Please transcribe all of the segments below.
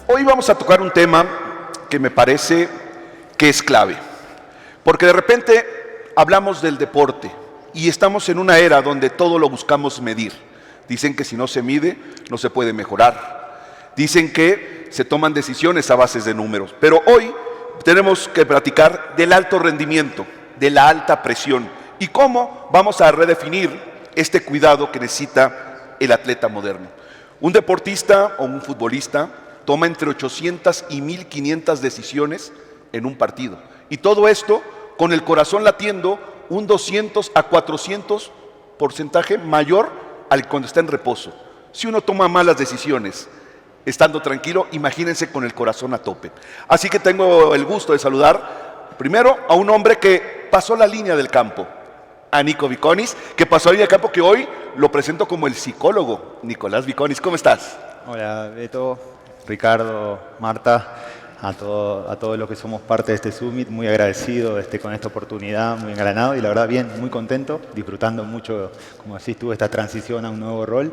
Hoy vamos a tocar un tema que me parece que es clave, porque de repente hablamos del deporte y estamos en una era donde todo lo buscamos medir. Dicen que si no se mide, no se puede mejorar. Dicen que se toman decisiones a bases de números, pero hoy tenemos que platicar del alto rendimiento, de la alta presión y cómo vamos a redefinir este cuidado que necesita el atleta moderno. Un deportista o un futbolista toma entre 800 y 1500 decisiones en un partido. Y todo esto con el corazón latiendo un 200 a 400% mayor al cuando está en reposo. Si uno toma malas decisiones estando tranquilo, imagínense con el corazón a tope. Así que tengo el gusto de saludar primero a un hombre que pasó la línea del campo, a Nico Viconis, que pasó la línea del campo, que hoy lo presento como el psicólogo. Nicolás Viconis, ¿cómo estás? Hola Beto, Ricardo, Marta, a todos los que somos parte de este Summit, muy agradecido con esta oportunidad, muy engranado y la verdad bien, muy contento, disfrutando mucho, como decís tú, esta transición a un nuevo rol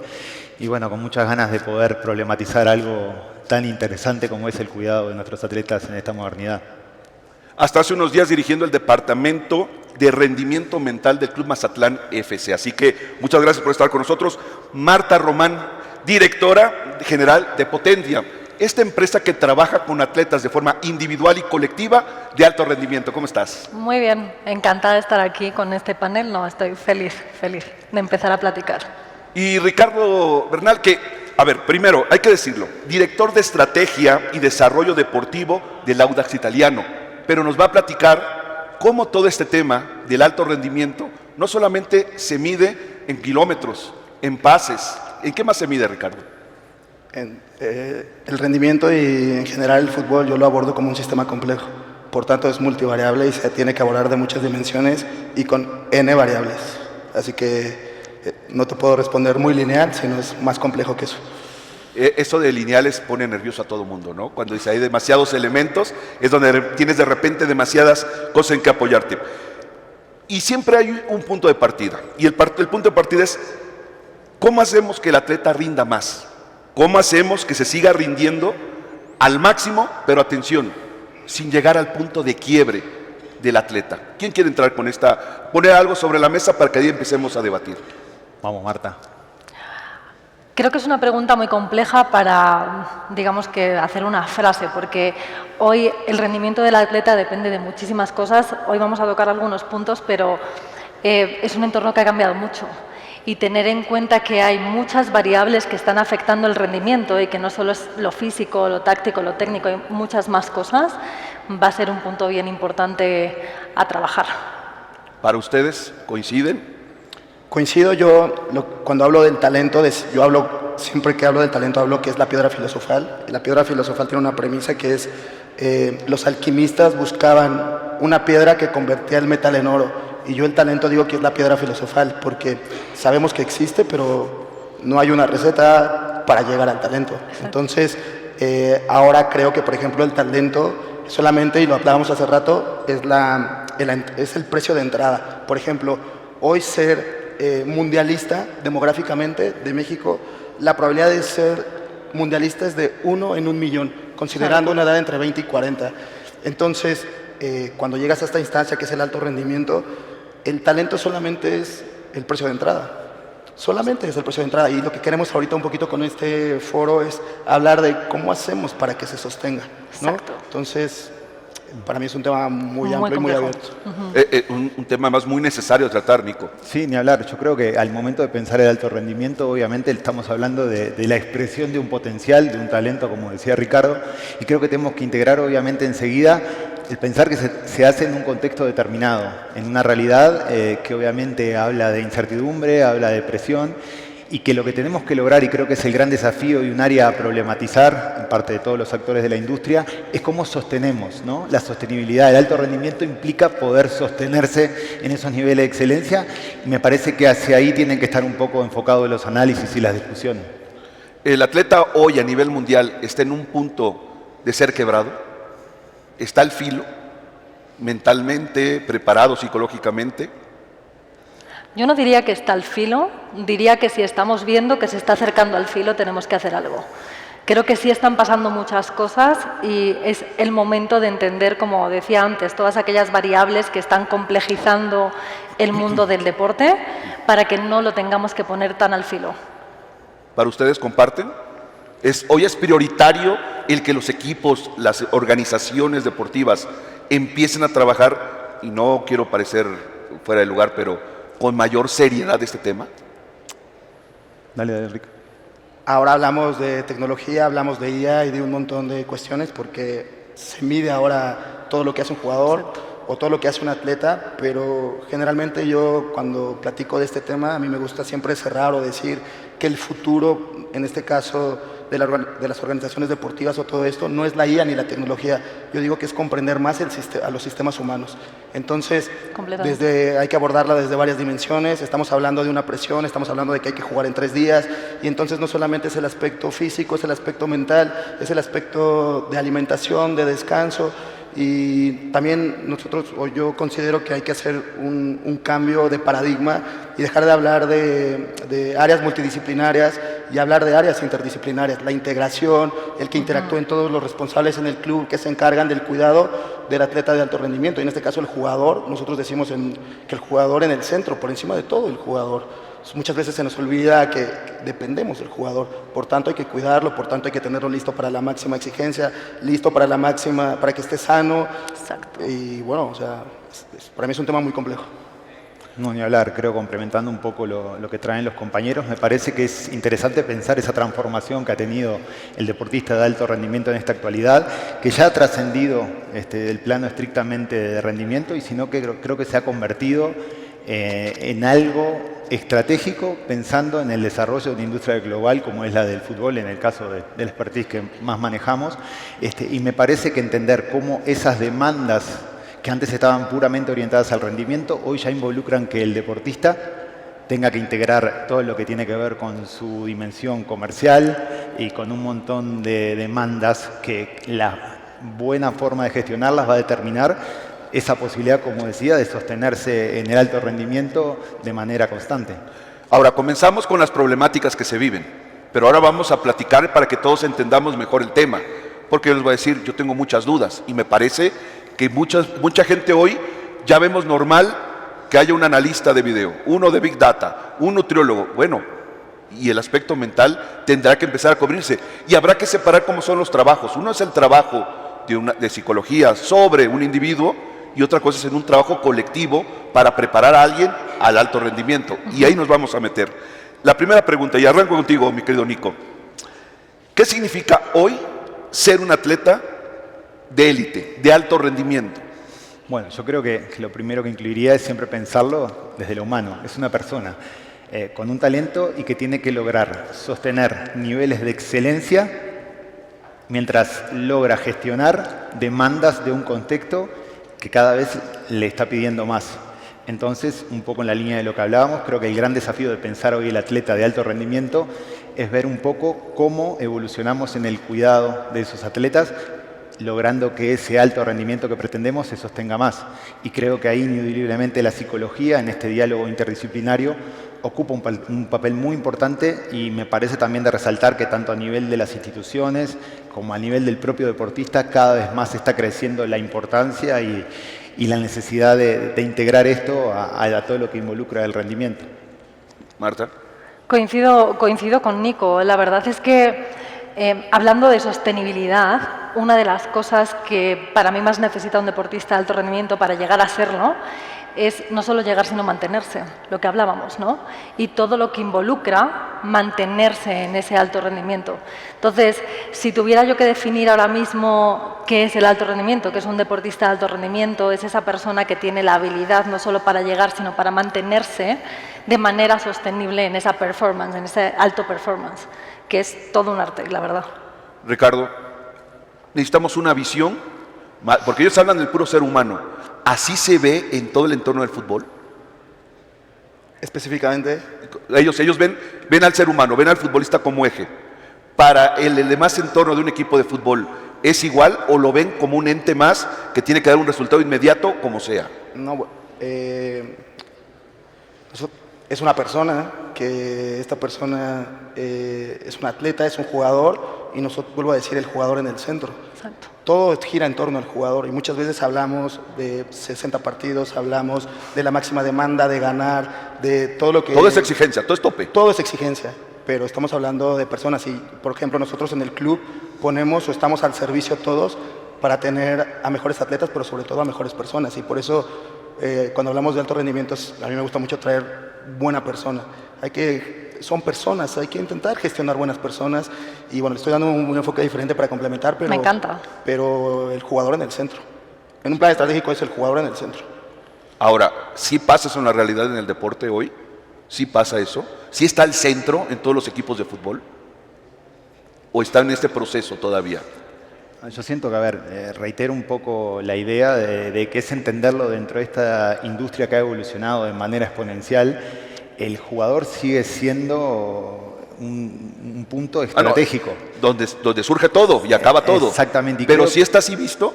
y bueno, con muchas ganas de poder problematizar algo tan interesante como es el cuidado de nuestros atletas en esta modernidad. Hasta hace unos días dirigiendo el departamento de rendimiento mental del Club Mazatlán FC. Así que muchas gracias por estar con nosotros. Marta Román, directora general de Potentia, esta empresa que trabaja con atletas de forma individual y colectiva de alto rendimiento. ¿Cómo estás? Muy bien, encantada de estar aquí con este panel. No, estoy feliz de empezar a platicar. Y Ricardo Bernal, que, a ver, primero, hay que decirlo, director de estrategia y desarrollo deportivo del Audax Italiano, pero nos va a platicar cómo todo este tema del alto rendimiento no solamente se mide en kilómetros, en pases. ¿En qué más se mide, Ricardo? El rendimiento y en general el fútbol yo lo abordo como un sistema complejo. Por tanto es multivariable y se tiene que abordar de muchas dimensiones y con N variables. Así que no te puedo responder muy lineal, sino es más complejo que eso. Eso de lineales pone nervioso a todo mundo, ¿no? Cuando dice hay demasiados elementos, es donde tienes de repente demasiadas cosas en que apoyarte. Y siempre hay un punto de partida. Y el punto de partida es ¿cómo hacemos que el atleta rinda más? ¿Cómo hacemos que se siga rindiendo al máximo, pero atención, sin llegar al punto de quiebre del atleta? ¿Quién quiere entrar con esta, poner algo sobre la mesa para que ahí empecemos a debatir? Vamos, Marta. Creo que es una pregunta muy compleja para, digamos que, hacer una frase, porque hoy el rendimiento del atleta depende de muchísimas cosas. Hoy vamos a tocar algunos puntos, pero es un entorno que ha cambiado mucho. Y tener en cuenta que hay muchas variables que están afectando el rendimiento y que no solo es lo físico, lo táctico, lo técnico, hay muchas más cosas, va a ser un punto bien importante a trabajar. ¿Para ustedes coinciden? Coincido cuando hablo del talento, siempre que hablo del talento hablo que es la piedra filosofal. La piedra filosofal tiene una premisa que es los alquimistas buscaban una piedra que convertía el metal en oro. Y yo el talento digo que es la piedra filosofal, porque sabemos que existe, pero no hay una receta para llegar al talento. Entonces, ahora creo que, por ejemplo, el talento solamente, y lo hablábamos hace rato, es el precio de entrada. Por ejemplo, hoy ser mundialista demográficamente de México, la probabilidad de ser mundialista es de 1 en 1.000.000, considerando una edad entre 20 y 40. Entonces, cuando llegas a esta instancia que es el alto rendimiento, el talento solamente es el precio de entrada. Solamente es el precio de entrada. Y lo que queremos ahorita un poquito con este foro es hablar de cómo hacemos para que se sostenga, ¿no? Exacto. Entonces, para mí es un tema muy amplio y muy abierto. Un tema más muy necesario de tratar, Nico. Sí, ni hablar. Yo creo que al momento de pensar el alto rendimiento, obviamente estamos hablando de la expresión de un potencial, de un talento, como decía Ricardo, y creo que tenemos que integrar obviamente enseguida el pensar que se hace en un contexto determinado, en una realidad que obviamente habla de incertidumbre, habla de presión, y que lo que tenemos que lograr, y creo que es el gran desafío y un área a problematizar en parte de todos los actores de la industria, es cómo sostenemos, ¿no? La sostenibilidad. El alto rendimiento implica poder sostenerse en esos niveles de excelencia, y me parece que hacia ahí tienen que estar un poco enfocados los análisis y las discusiones. ¿El atleta hoy a nivel mundial está en un punto de ser quebrado? ¿Está al filo, mentalmente, preparado psicológicamente? Yo no diría que está al filo, diría que si estamos viendo que se está acercando al filo tenemos que hacer algo. Creo que sí están pasando muchas cosas y es el momento de entender, como decía antes, todas aquellas variables que están complejizando el mundo del deporte para que no lo tengamos que poner tan al filo. ¿Para ustedes comparten? Hoy es prioritario el que los equipos, las organizaciones deportivas empiecen a trabajar, y no quiero parecer fuera de lugar, pero con mayor seriedad este tema. Dale, Rick. Ahora hablamos de tecnología, hablamos de IA y de un montón de cuestiones porque se mide ahora todo lo que hace un jugador o todo lo que hace un atleta, pero generalmente yo cuando platico de este tema a mí me gusta siempre cerrar o decir que el futuro, en este caso de las organizaciones deportivas o todo esto, no es la IA ni la tecnología. Yo digo que es comprender más a los sistemas humanos. Entonces, hay que abordarla desde varias dimensiones. Estamos hablando de una presión, estamos hablando de que hay que jugar en 3 días, y entonces no solamente es el aspecto físico, es el aspecto mental, es el aspecto de alimentación, de descanso. Y también yo considero que hay que hacer un cambio de paradigma y dejar de hablar de áreas multidisciplinarias y hablar de áreas interdisciplinarias. La integración, el que interactúen todos los responsables en el club que se encargan del cuidado del atleta de alto rendimiento, y en este caso el jugador. Nosotros decimos que el jugador en el centro, por encima de todo el jugador. Muchas veces se nos olvida que dependemos del jugador, por tanto hay que cuidarlo, por tanto hay que tenerlo listo para la máxima exigencia, listo para que esté sano. Exacto. Y bueno, o sea, para mí es un tema muy complejo. No, ni hablar, creo, complementando un poco lo que traen los compañeros, me parece que es interesante pensar esa transformación que ha tenido el deportista de alto rendimiento en esta actualidad, que ya ha trascendido del plano estrictamente de rendimiento, y sino que creo que se ha convertido en algo estratégico, pensando en el desarrollo de una industria global como es la del fútbol, en el caso del expertise que más manejamos, y me parece que entender cómo esas demandas que antes estaban puramente orientadas al rendimiento, hoy ya involucran que el deportista tenga que integrar todo lo que tiene que ver con su dimensión comercial y con un montón de demandas que la buena forma de gestionarlas va a determinar esa posibilidad, como decía, de sostenerse en el alto rendimiento de manera constante. Ahora, comenzamos con las problemáticas que se viven, pero ahora vamos a platicar para que todos entendamos mejor el tema, porque yo les voy a decir, yo tengo muchas dudas, y me parece que mucha gente hoy ya vemos normal que haya un analista de video, uno de Big Data, un nutriólogo. Bueno, y el aspecto mental tendrá que empezar a cubrirse, y habrá que separar cómo son los trabajos. Uno es el trabajo de psicología sobre un individuo, y otra cosa es en un trabajo colectivo para preparar a alguien al alto rendimiento. Y ahí nos vamos a meter. La primera pregunta, y arranco contigo, mi querido Nico. ¿Qué significa hoy ser un atleta de élite, de alto rendimiento? Bueno, yo creo que lo primero que incluiría es siempre pensarlo desde lo humano. Es una persona con un talento y que tiene que lograr sostener niveles de excelencia mientras logra gestionar demandas de un contexto que cada vez le está pidiendo más. Entonces, un poco en la línea de lo que hablábamos, creo que el gran desafío de pensar hoy el atleta de alto rendimiento es ver un poco cómo evolucionamos en el cuidado de esos atletas, logrando que ese alto rendimiento que pretendemos se sostenga más. Y creo que ahí, indudablemente, la psicología, en este diálogo interdisciplinario, ocupa un papel muy importante, y me parece también de resaltar que tanto a nivel de las instituciones como a nivel del propio deportista cada vez más está creciendo la importancia y la necesidad de integrar esto a todo lo que involucra el rendimiento. Marta. Coincido con Nico. La verdad es que hablando de sostenibilidad, una de las cosas que para mí más necesita un deportista de alto rendimiento para llegar a serlo es no solo llegar, sino mantenerse, lo que hablábamos, ¿no? Y todo lo que involucra mantenerse en ese alto rendimiento. Entonces, si tuviera yo que definir ahora mismo qué es el alto rendimiento, qué es un deportista de alto rendimiento, es esa persona que tiene la habilidad no solo para llegar, sino para mantenerse de manera sostenible en esa performance, en ese alto performance, que es todo un arte, la verdad. Ricardo, necesitamos una visión, porque ellos hablan del puro ser humano. ¿Así se ve en todo el entorno del fútbol? Específicamente, Ellos ven al ser humano, ven al futbolista como eje. Para el demás entorno de un equipo de fútbol, ¿es igual o lo ven como un ente más que tiene que dar un resultado inmediato, como sea? no, es una persona, que esta persona es un atleta, es un jugador, y nosotros, vuelvo a decir, el jugador en el centro. Exacto. Todo gira en torno al jugador y muchas veces hablamos de 60 partidos, hablamos de la máxima demanda, de ganar, de todo lo que... Todo es exigencia, todo es tope. Todo es exigencia, pero estamos hablando de personas y, por ejemplo, nosotros en el club ponemos o estamos al servicio todos para tener a mejores atletas, pero sobre todo a mejores personas. Y por eso, cuando hablamos de alto rendimiento, a mí me gusta mucho traer buena persona. Son personas, hay que intentar gestionar buenas personas. Y bueno, le estoy dando un enfoque diferente para complementar, pero... Me encanta. Pero el jugador en el centro. En un plan estratégico es el jugador en el centro. Ahora, ¿sí pasa eso en la realidad en el deporte hoy? ¿Sí pasa eso? ¿Sí está el centro en todos los equipos de fútbol? ¿O está en este proceso todavía? Yo siento que, a ver, reitero un poco la idea de que es entenderlo dentro de esta industria que ha evolucionado de manera exponencial. El jugador sigue siendo un punto estratégico. Donde surge todo y acaba todo. Exactamente. Pero ¿sí está así visto?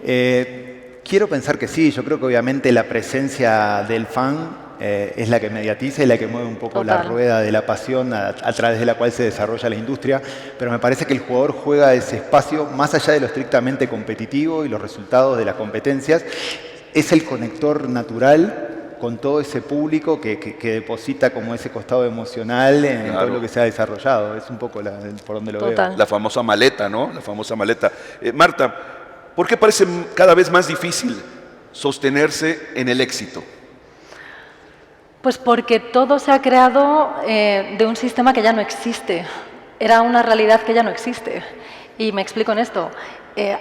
Quiero pensar que sí. Yo creo que obviamente la presencia del fan es la que mediatiza y la que mueve un poco la rueda de la pasión a través de la cual se desarrolla la industria, pero me parece que el jugador juega ese espacio más allá de lo estrictamente competitivo y los resultados de las competencias. Es el conector natural con todo ese público que deposita como ese costado emocional en todo lo que se ha desarrollado. Es un poco por donde lo veo. La famosa maleta, ¿no? La famosa maleta. Marta, ¿por qué parece cada vez más difícil sostenerse en el éxito? Pues porque todo se ha creado de un sistema que ya no existe. Era una realidad que ya no existe. Y me explico en esto.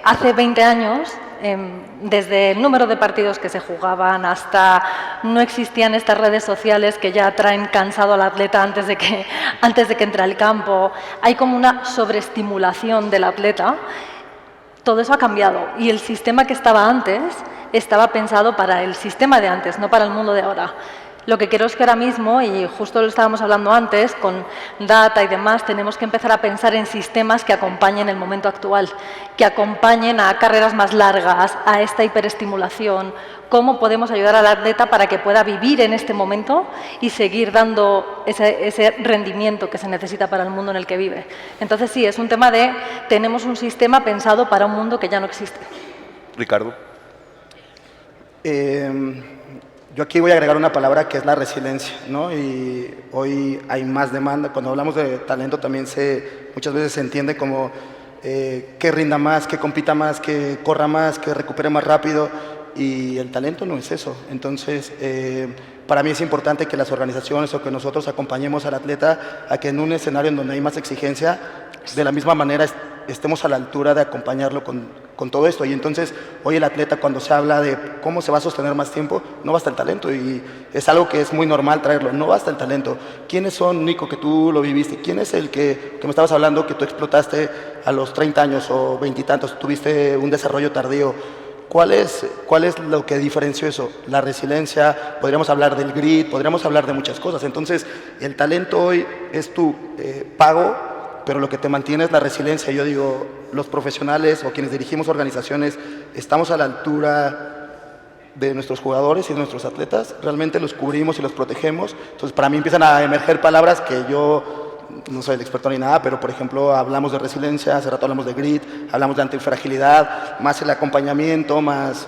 Hace 20 años, desde el número de partidos que se jugaban hasta no existían estas redes sociales que ya traen cansado al atleta antes de que entre al campo, hay como una sobreestimulación del atleta. Todo eso ha cambiado y el sistema que estaba antes estaba pensado para el sistema de antes, no para el mundo de ahora. Lo que quiero es que ahora mismo, y justo lo estábamos hablando antes, con data y demás, tenemos que empezar a pensar en sistemas que acompañen el momento actual, que acompañen a carreras más largas, a esta hiperestimulación, cómo podemos ayudar al atleta para que pueda vivir en este momento y seguir dando ese rendimiento que se necesita para el mundo en el que vive. Entonces sí, es un tema de, tenemos un sistema pensado para un mundo que ya no existe. Ricardo. Yo aquí voy a agregar una palabra que es la resiliencia, ¿no? Y hoy hay más demanda. Cuando hablamos de talento también muchas veces se entiende como que rinda más, que compita más, que corra más, que recupere más rápido. Y el talento no es eso. Entonces, para mí es importante que las organizaciones o que nosotros acompañemos al atleta a que en un escenario en donde hay más exigencia, de la misma manera estemos a la altura de acompañarlo con todo esto. Y entonces, hoy el atleta, cuando se habla de cómo se va a sostener más tiempo, no basta el talento. Y es algo que es muy normal traerlo. No basta el talento. ¿Quiénes son, Nico, que tú lo viviste? ¿Quién es el que me estabas hablando que tú explotaste a los 30 años o 20 y tantos? Tuviste un desarrollo tardío. ¿Cuál es lo que diferenció eso? La resiliencia, podríamos hablar del grit, podríamos hablar de muchas cosas. Entonces, el talento hoy es tu pago, pero lo que te mantiene es la resiliencia. Yo digo, los profesionales o quienes dirigimos organizaciones, estamos a la altura de nuestros jugadores y de nuestros atletas, realmente los cubrimos y los protegemos. Entonces, para mí empiezan a emerger palabras que yo no soy el experto ni nada, pero por ejemplo hablamos de resiliencia, hace rato hablamos de grit, hablamos de antifragilidad, más el acompañamiento, más...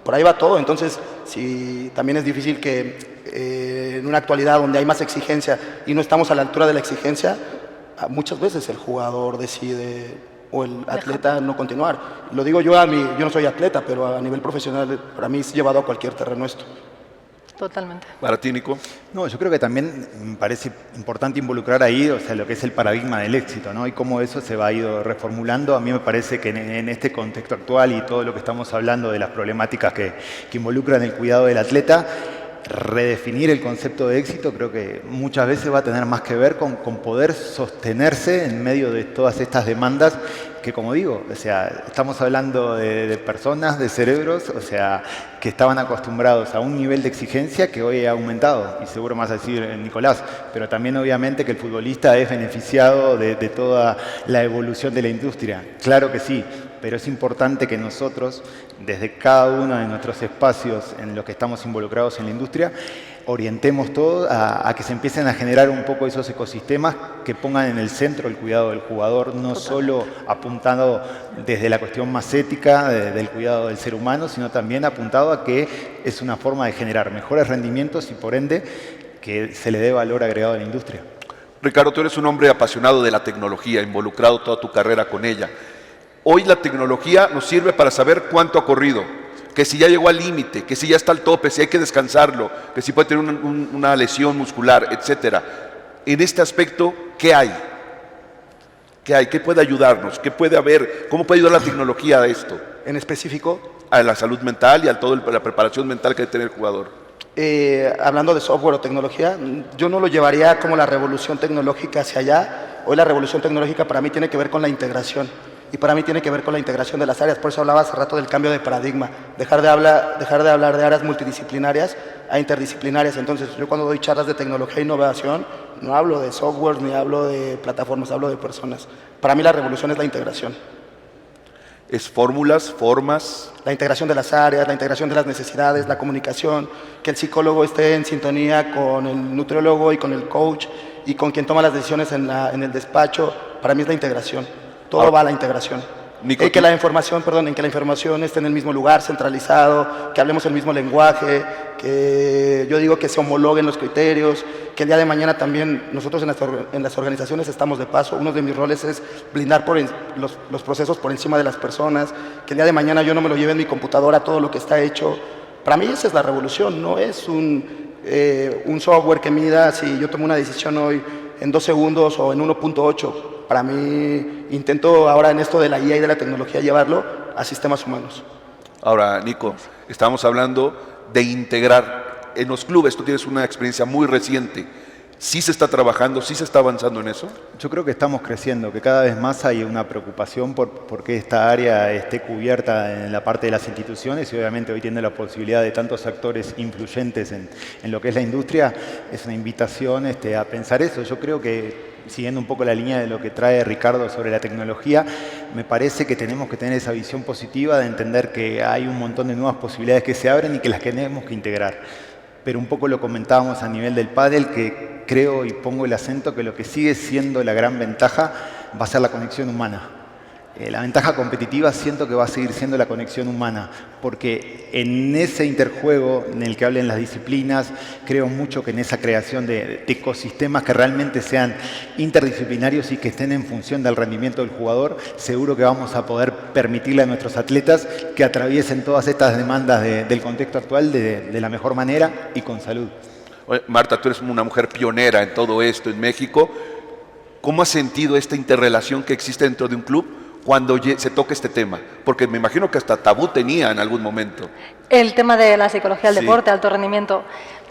Por ahí va todo. Entonces, si también es difícil que en una actualidad donde hay más exigencia y no estamos a la altura de la exigencia, muchas veces el jugador decide o el atleta no continuar. Lo digo yo no soy atleta, pero a nivel profesional para mí es llevado a cualquier terreno esto. Totalmente. ¿Para ti, Nico? No, yo creo que también me parece importante involucrar ahí, o sea, lo que es el paradigma del éxito, ¿no? Y cómo eso se va ido reformulando. A mí me parece que en este contexto actual y todo lo que estamos hablando de las problemáticas que involucran el cuidado del atleta, redefinir el concepto de éxito creo que muchas veces va a tener más que ver con poder sostenerse en medio de todas estas demandas que, como digo, o sea, estamos hablando de personas, de cerebros, o sea, que estaban acostumbrados a un nivel de exigencia que hoy ha aumentado, y seguro más a decir Nicolás, pero también obviamente que el futbolista es beneficiado de toda la evolución de la industria. Claro que sí, pero es importante que nosotros, desde cada uno de nuestros espacios en los que estamos involucrados en la industria, orientemos todo a que se empiecen a generar un poco esos ecosistemas que pongan en el centro el cuidado del jugador, no solo apuntando desde la cuestión más ética del cuidado del ser humano, sino también apuntado a que es una forma de generar mejores rendimientos y por ende que se le dé valor agregado a la industria. Ricardo, tú eres un hombre apasionado de la tecnología, involucrado toda tu carrera con ella. Hoy la tecnología nos sirve para saber cuánto ha corrido, que si ya llegó al límite, que si ya está al tope, si hay que descansarlo, que si puede tener una lesión muscular, etc. En este aspecto, ¿qué hay? ¿Qué hay? ¿Qué puede ayudarnos? ¿Qué puede haber? ¿Cómo puede ayudar la tecnología a esto? En específico, A la salud mental y a toda la preparación mental que debe tener el jugador. hablando de software o tecnología, yo no lo llevaría como la revolución tecnológica hacia allá. Hoy la revolución tecnológica para mí tiene que ver con la integración. Y para mí tiene que ver con la integración de las áreas. Por eso hablaba hace rato del cambio de paradigma. Dejar de hablar de áreas multidisciplinarias a interdisciplinarias. Entonces, yo cuando doy charlas de tecnología e innovación, no hablo de software ni hablo de plataformas, hablo de personas. Para mí la revolución es la integración. Es fórmulas, formas. La integración de las áreas, la integración de las necesidades, la comunicación, que el psicólogo esté en sintonía con el nutriólogo y con el coach y con quien toma las decisiones en el despacho. Para mí es la integración. Todo va a la integración. Nico, En que la información esté en el mismo lugar, centralizado, que hablemos el mismo lenguaje, que yo digo que se homologuen los criterios, que el día de mañana también nosotros en las organizaciones estamos de paso. Uno de mis roles es blindar los procesos por encima de las personas, que el día de mañana yo no me lo lleve en mi computadora todo lo que está hecho. Para mí esa es la revolución, no es un software que mida si yo tomo una decisión hoy en 2 segundos o en 1.8. Para mí, intento ahora en esto de la IA y de la tecnología llevarlo a sistemas humanos. Ahora, Nico, estamos hablando de integrar. En los clubes, tú tienes una experiencia muy reciente. ¿Sí se está trabajando, sí se está avanzando en eso? Yo creo que estamos creciendo, que cada vez más hay una preocupación por que esta área esté cubierta en la parte de las instituciones y obviamente hoy tiene la posibilidad de tantos actores influyentes en lo que es la industria. Es una invitación a pensar eso. Yo creo que, siguiendo un poco la línea de lo que trae Ricardo sobre la tecnología, me parece que tenemos que tener esa visión positiva de entender que hay un montón de nuevas posibilidades que se abren y que las tenemos que integrar. Pero un poco lo comentábamos a nivel del pádel, que creo y pongo el acento que lo que sigue siendo la gran ventaja va a ser la conexión humana. La ventaja competitiva siento que va a seguir siendo la conexión humana, porque en ese interjuego en el que hablen las disciplinas, creo mucho que en esa creación de ecosistemas que realmente sean interdisciplinarios y que estén en función del rendimiento del jugador, seguro que vamos a poder permitirle a nuestros atletas que atraviesen todas estas demandas del contexto actual de la mejor manera y con salud. Oye, Marta, tú eres una mujer pionera en todo esto en México. ¿Cómo has sentido esta interrelación que existe dentro de un club cuando se toca este tema? Porque me imagino que hasta tabú tenía en algún momento. El tema de la psicología del Sí. deporte, alto rendimiento.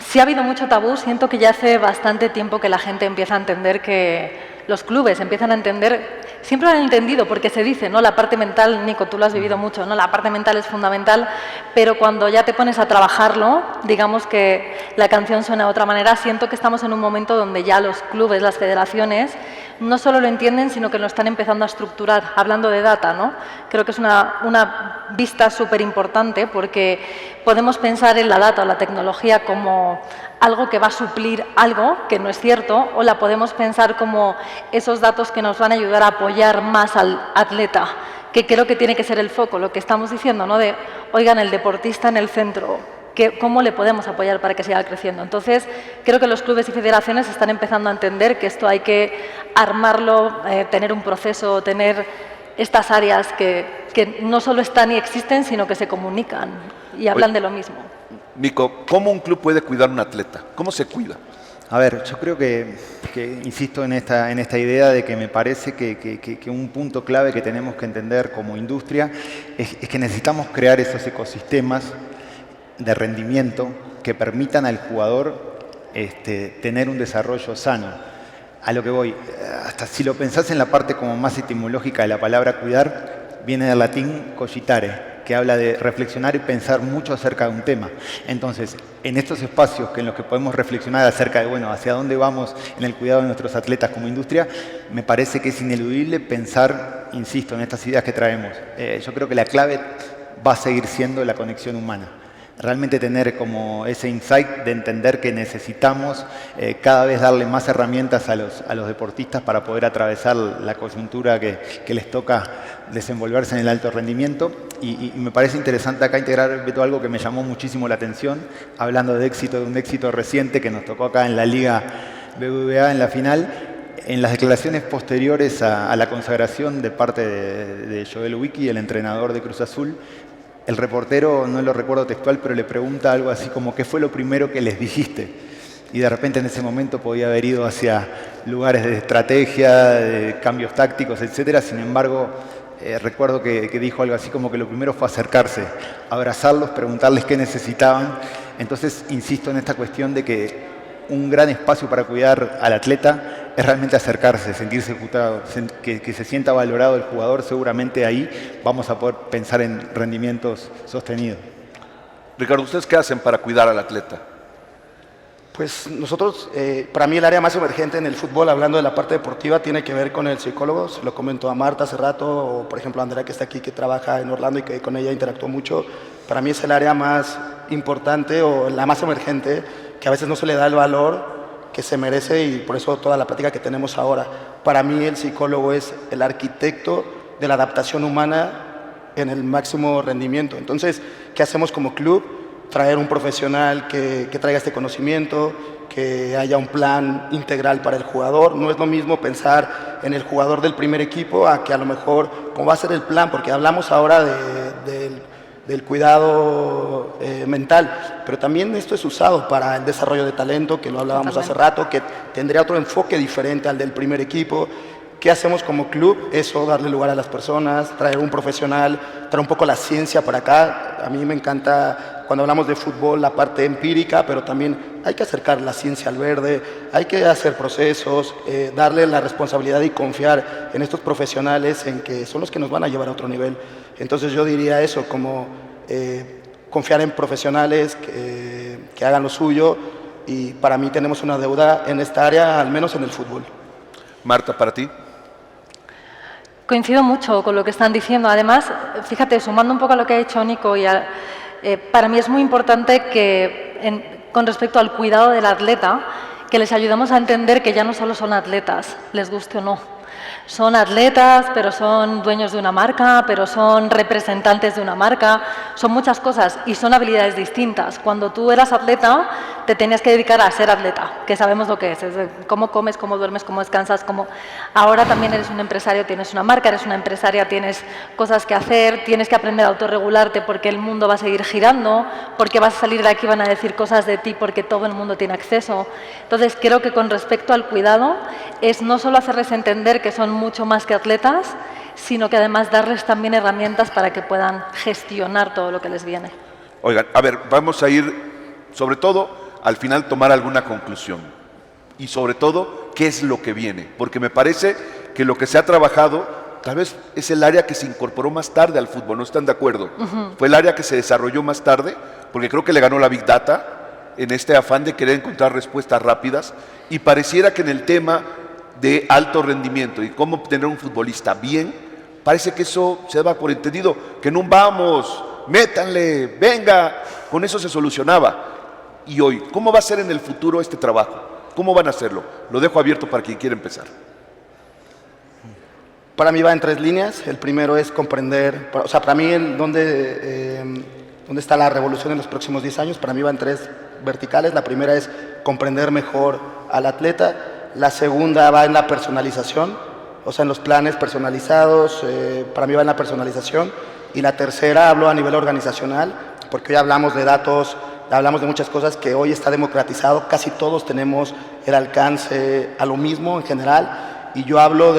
Sí ha habido mucho tabú, siento que ya hace bastante tiempo que la gente empieza a entender que los clubes empiezan a entender, siempre lo han entendido porque se dice, ¿no? La parte mental, Nico, tú lo has vivido mucho, ¿no? La parte mental es fundamental, pero cuando ya te pones a trabajarlo, digamos que la canción suena de otra manera. Siento que estamos en un momento donde ya los clubes, las federaciones, no solo lo entienden, sino que lo están empezando a estructurar, hablando de data, ¿no? Creo que es una vista súper importante porque podemos pensar en la data o la tecnología como algo que va a suplir algo que no es cierto, o la podemos pensar como esos datos que nos van a ayudar a apoyar más al atleta, que creo que tiene que ser el foco, lo que estamos diciendo, ¿no? De, oigan, el deportista en el centro, ¿cómo le podemos apoyar para que siga creciendo? Entonces, creo que los clubes y federaciones están empezando a entender que esto hay que armarlo, tener un proceso, tener estas áreas que no solo están y existen, sino que se comunican y hablan de lo mismo. Nico, ¿cómo un club puede cuidar a un atleta? ¿Cómo se cuida? A ver, yo creo que insisto en esta idea de que me parece que un punto clave que tenemos que entender como industria es que necesitamos crear esos ecosistemas de rendimiento que permitan al jugador tener un desarrollo sano. A lo que voy, hasta si lo pensás en la parte como más etimológica de la palabra cuidar, viene del latín cogitare, que habla de reflexionar y pensar mucho acerca de un tema. Entonces, en estos espacios en los que podemos reflexionar acerca de, bueno, hacia dónde vamos en el cuidado de nuestros atletas como industria, me parece que es ineludible pensar, insisto, en estas ideas que traemos. Yo creo que la clave va a seguir siendo la conexión humana. realmente tener como ese insight de entender que necesitamos cada vez darle más herramientas a los deportistas para poder atravesar la coyuntura que les toca desenvolverse en el alto rendimiento. Y me parece interesante acá integrar, Beto, algo que me llamó muchísimo la atención, hablando de un éxito reciente que nos tocó acá en la Liga BBVA en la final. En las declaraciones posteriores a la consagración de parte de Joel Wiki, el entrenador de Cruz Azul, el reportero, no lo recuerdo textual, pero le pregunta algo así como ¿qué fue lo primero que les dijiste? Y de repente en ese momento podía haber ido hacia lugares de estrategia, de cambios tácticos, etc. Sin embargo, recuerdo que dijo algo así como que lo primero fue acercarse, abrazarlos, preguntarles qué necesitaban. Entonces, insisto en esta cuestión de que un gran espacio para cuidar al atleta es realmente acercarse, sentirse escuchado, que se sienta valorado el jugador. Seguramente ahí vamos a poder pensar en rendimientos sostenidos. Ricardo, ¿ustedes qué hacen para cuidar al atleta? Pues nosotros, para mí el área más emergente en el fútbol, hablando de la parte deportiva, tiene que ver con el psicólogo. Se lo comentó a Marta hace rato, o por ejemplo a Andrea, que está aquí, que trabaja en Orlando y que con ella interactuó mucho. Para mí es el área más importante o la más emergente, que a veces no se le da el valor que se merece, y por eso toda la plática que tenemos ahora. Para mí el psicólogo es el arquitecto de la adaptación humana en el máximo rendimiento. Entonces, ¿qué hacemos como club? Traer un profesional que traiga este conocimiento, que haya un plan integral para el jugador. No es lo mismo pensar en el jugador del primer equipo a que a lo mejor cómo va a ser el plan, porque hablamos ahora del cuidado mental, pero también esto es usado para el desarrollo de talento, que lo hablábamos hace rato, que tendría otro enfoque diferente al del primer equipo. ¿Qué hacemos como club? Eso, darle lugar a las personas, traer un profesional, traer un poco la ciencia para acá. A mí me encanta cuando hablamos de fútbol la parte empírica, pero también hay que acercar la ciencia al verde, hay que hacer procesos, darle la responsabilidad y confiar en estos profesionales, en que son los que nos van a llevar a otro nivel. Entonces yo diría eso, como confiar en profesionales que hagan lo suyo, y para mí tenemos una deuda en esta área, al menos en el fútbol. Marta, ¿para ti? Coincido mucho con lo que están diciendo. Además, fíjate, sumando un poco a lo que ha dicho Nico, para mí es muy importante que, con respecto al cuidado del atleta, que les ayudemos a entender que ya no solo son atletas, les guste o no. Son atletas, pero son dueños de una marca, pero son representantes de una marca, son muchas cosas y son habilidades distintas. Cuando tú eras atleta, te tenías que dedicar a ser atleta, que sabemos lo que es cómo comes, cómo duermes, cómo descansas, cómo... Ahora también eres un empresario, tienes una marca, eres una empresaria, tienes cosas que hacer, tienes que aprender a autorregularte porque el mundo va a seguir girando, porque vas a salir de aquí y van a decir cosas de ti porque todo el mundo tiene acceso. Entonces, creo que con respecto al cuidado es no solo hacerles entender que son mucho más que atletas, sino que además darles también herramientas para que puedan gestionar todo lo que les viene. Oigan, a ver, vamos a ir, sobre todo, al final tomar alguna conclusión. Y sobre todo, ¿qué es lo que viene? Porque me parece que lo que se ha trabajado, tal vez es el área que se incorporó más tarde al fútbol, ¿no están de acuerdo? Fue el área que se desarrolló más tarde, porque creo que le ganó la Big Data en este afán de querer encontrar respuestas rápidas, y pareciera que en el tema de alto rendimiento y cómo obtener un futbolista bien, parece que eso se daba por entendido, que no vamos, métanle, venga, con eso se solucionaba. Y hoy, ¿cómo va a ser en el futuro este trabajo? ¿Cómo van a hacerlo? Lo dejo abierto para quien quiera empezar. Para mí va en 3 líneas. El primero es comprender, o sea, para mí dónde está la revolución en los próximos 10 años, para mí va en 3 verticales. La primera es comprender mejor al atleta. La segunda va en la personalización, o sea, en los planes personalizados, para mí va en la personalización. Y la tercera, hablo a nivel organizacional, porque hoy hablamos de datos, hablamos de muchas cosas que hoy está democratizado, casi todos tenemos el alcance a lo mismo en general, y yo hablo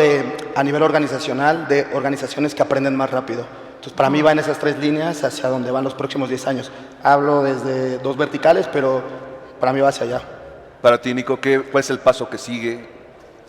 a nivel organizacional, de organizaciones que aprenden más rápido. Entonces, para mí va en esas 3 líneas hacia donde van los próximos 10 años. Hablo desde 2 verticales, pero para mí va hacia allá. Para ti, Nico, ¿cuál es el paso que sigue?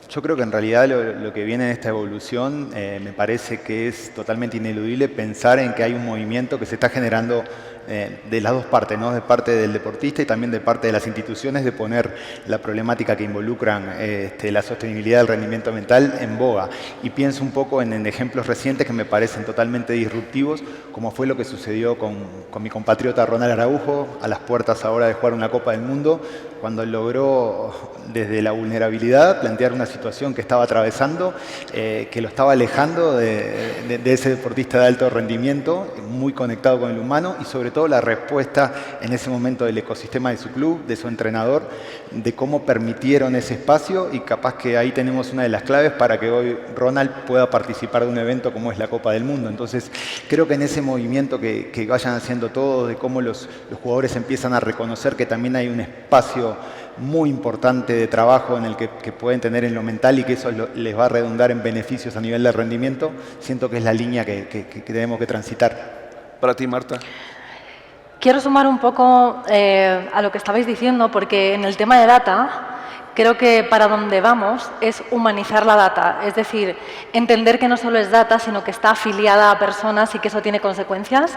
Yo creo que en realidad lo que viene en esta evolución me parece que es totalmente ineludible pensar en que hay un movimiento que se está generando de las dos partes, ¿no? De parte del deportista y también de parte de las instituciones, de poner la problemática que involucran la sostenibilidad del rendimiento mental en boga. Y pienso un poco en ejemplos recientes que me parecen totalmente disruptivos, como fue lo que sucedió con mi compatriota Ronald Araujo, a las puertas ahora de jugar una Copa del Mundo, cuando logró desde la vulnerabilidad plantear una situación que estaba atravesando, que lo estaba alejando de ese deportista de alto rendimiento, muy conectado con el humano, y sobre todo la respuesta en ese momento del ecosistema de su club, de su entrenador, de cómo permitieron ese espacio, y capaz que ahí tenemos una de las claves para que hoy Ronald pueda participar de un evento como es la Copa del Mundo. Entonces creo que en ese movimiento que vayan haciendo todos, de cómo los jugadores empiezan a reconocer que también hay un espacio muy importante de trabajo en el que pueden tener en lo mental y que eso les va a redundar en beneficios a nivel de rendimiento, siento que es la línea que tenemos que transitar. Para ti, Marta. Quiero sumar un poco a lo que estabais diciendo, porque en el tema de data, creo que para donde vamos es humanizar la data, es decir, entender que no solo es data, sino que está afiliada a personas y que eso tiene consecuencias,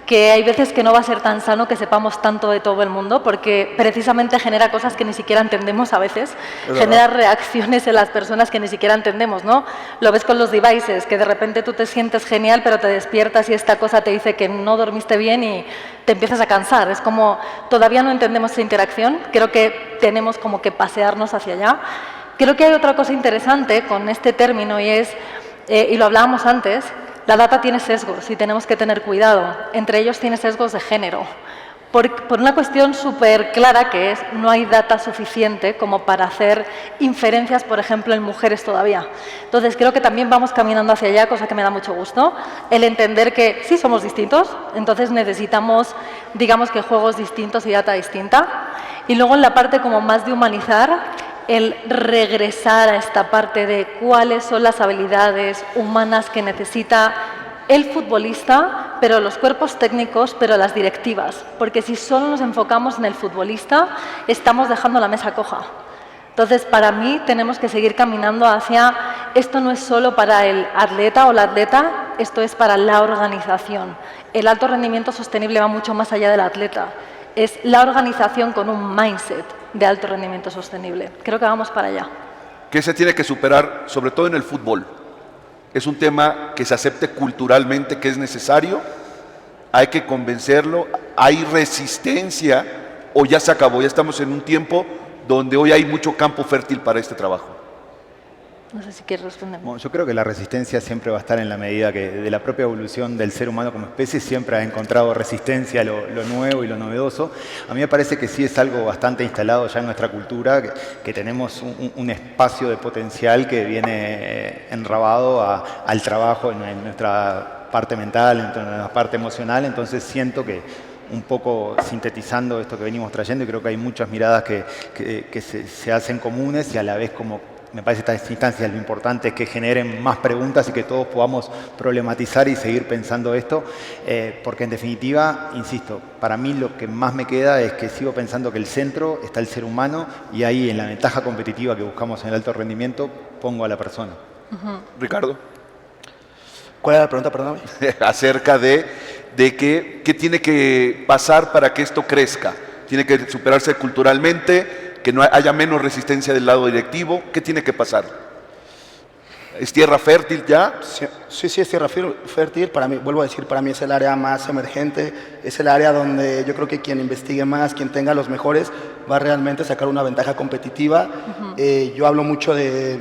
que hay veces que no va a ser tan sano que sepamos tanto de todo el mundo, porque precisamente genera cosas que ni siquiera entendemos a veces, genera reacciones en las personas que ni siquiera entendemos, ¿no? Lo ves con los devices, que de repente tú te sientes genial, pero te despiertas y esta cosa te dice que no dormiste bien y te empiezas a cansar. Es como, todavía no entendemos esa interacción, creo que tenemos como que pasearnos hacia allá. Creo que hay otra cosa interesante con este término y es, y lo hablábamos antes, la data tiene sesgos y tenemos que tener cuidado. Entre ellos tiene sesgos de género. Por una cuestión súper clara que es, no hay data suficiente como para hacer inferencias, por ejemplo, en mujeres todavía. Entonces, creo que también vamos caminando hacia allá, cosa que me da mucho gusto. El entender que sí somos distintos, entonces necesitamos, digamos que juegos distintos y data distinta. Y luego en la parte como más de humanizar, el regresar a esta parte de cuáles son las habilidades humanas que necesita el futbolista, pero los cuerpos técnicos, pero las directivas. Porque si solo nos enfocamos en el futbolista, estamos dejando la mesa coja. Entonces, para mí, tenemos que seguir caminando hacia, esto no es solo para el atleta o la atleta, esto es para la organización. El alto rendimiento sostenible va mucho más allá del atleta. Es la organización con un mindset de alto rendimiento sostenible. Creo que vamos para allá. ¿Qué se tiene que superar, sobre todo en el fútbol? Es un tema que se acepte culturalmente que es necesario, hay que convencerlo, hay resistencia o ya se acabó, ya estamos en un tiempo donde hoy hay mucho campo fértil para este trabajo. No sé si quieres responder. Bueno, yo creo que la resistencia siempre va a estar en la medida que de la propia evolución del ser humano como especie siempre ha encontrado resistencia a lo nuevo y lo novedoso. A mí me parece que sí es algo bastante instalado ya en nuestra cultura, que tenemos un espacio de potencial que viene enrabado al trabajo en nuestra parte mental, en nuestra parte emocional. Entonces siento que un poco sintetizando esto que venimos trayendo, y creo que hay muchas miradas que se hacen comunes y a la vez como me parece que estas instancias lo importante es que generen más preguntas y que todos podamos problematizar y seguir pensando esto, porque en definitiva, insisto, para mí lo que más me queda es que sigo pensando que el centro está el ser humano y ahí en la ventaja competitiva que buscamos en el alto rendimiento pongo a la persona. Ricardo. ¿Cuál era la pregunta, perdóname? Acerca de qué tiene que pasar para que esto crezca. Tiene que superarse culturalmente, que no haya menos resistencia del lado directivo. ¿Qué tiene que pasar? ¿Es tierra fértil ya? Sí, es tierra fértil. Para mí, vuelvo a decir, para mí es el área más emergente, es el área donde yo creo que quien investigue más, quien tenga los mejores, va a realmente sacar una ventaja competitiva. Yo hablo mucho de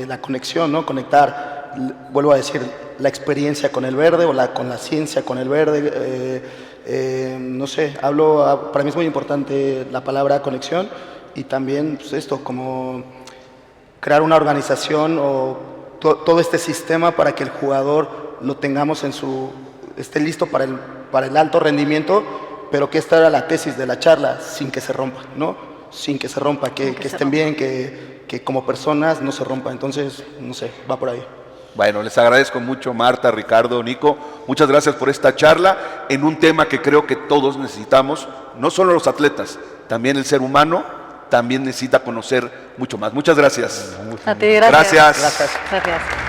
la conexión, ¿no? Conectar, vuelvo a decir, la experiencia con el verde o con la ciencia con el verde. No sé, para mí es muy importante la palabra conexión y también pues esto, como crear una organización o todo este sistema para que el jugador lo tengamos esté listo para el alto rendimiento, pero que esta era la tesis de la charla, sin que se rompa, ¿no? Sin que se rompa, que estén bien, que como personas no se rompa. Entonces, no sé, va por ahí. Bueno, les agradezco mucho, Marta, Ricardo, Nico. Muchas gracias por esta charla en un tema que creo que todos necesitamos, no solo los atletas, también el ser humano, también necesita conocer mucho más. Muchas gracias. A ti, gracias. Gracias. Gracias.